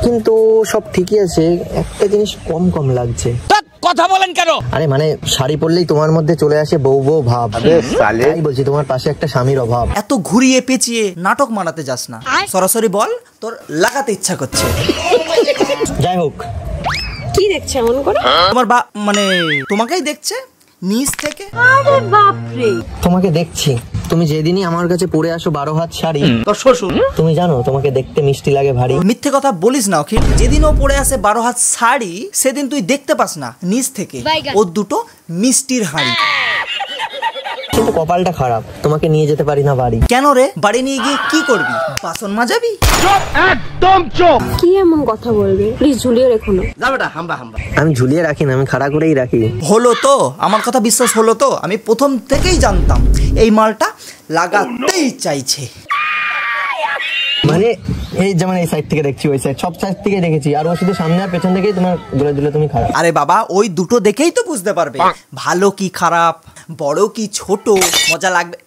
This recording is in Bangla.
কিন্তু সব ঠিকই আছে, একটা জিনিস কম কম লাগছে। কথা বলেন কেন? আরে মানে শাড়ি পরলেই তোমার মধ্যে চলে আসে বউ বউ ভাব। তাই বলছি তোমার পাশে একটা স্বামীর অভাব। এত ঘুরিয়ে পেঁচিয়ে নাটক মানাতে যাস না, সরাসরি বল তোর লাগাতে ইচ্ছা করছে। যাই হোক, কি দেখছে এমন করে? তোমার মানে তোমাকেই দেখছে নিচ থেকে। আরে বাপ রে, তোমাকে দেখছি। তুমি যেদিনই আমার কাছে পরে আসো 12 হাত শাড়ি, তোর শ্বশুর তুমি জানো তোমাকে দেখতে মিষ্টি লাগে ভারী। মিথ্যে কথা বলিস না অখিল। যেদিন ও পরে আসে 12 হাত শাড়ি, সেদিন তুই দেখতে পাস না নিচ থেকে ও দুটো মিষ্টির হাঁড়ি। কিন্তু কপালটা খারাপ, তোমাকে নিয়ে যেতে পারি না বাড়ি। কেন রে? বাড়ি নিয়ে গিয়ে কি করবি? বাসন মাজাবি? একদম চুপ। কি এমন কথা বলবে? প্লিজ ঝুলিয়ে রেখো না। যা বেটা, হাম্বা হাম্বা। আমি ঝুলিয়ে রাখি না, আমি খাড়া করেই রাখি। হলো তো? আমার কথা বিশ্বাস হলো তো? আমি প্রথম থেকেই জানতাম এই মালটা লাগাতেই চাইছে। মানে এই যেমন এই সাইড থেকে দেখছি, ওই সাইড, সব সাইড থেকে দেখেছি, আর ও শুধু সামনে আর পেছন থেকেই তোমার দূরে দূরে তুমি খারাপ। আরে বাবা, ওই দুটো দেখেই তো বুঝতে পারবে ভালো কি খারাপ, বড় কি ছোট, মজা লাগবে।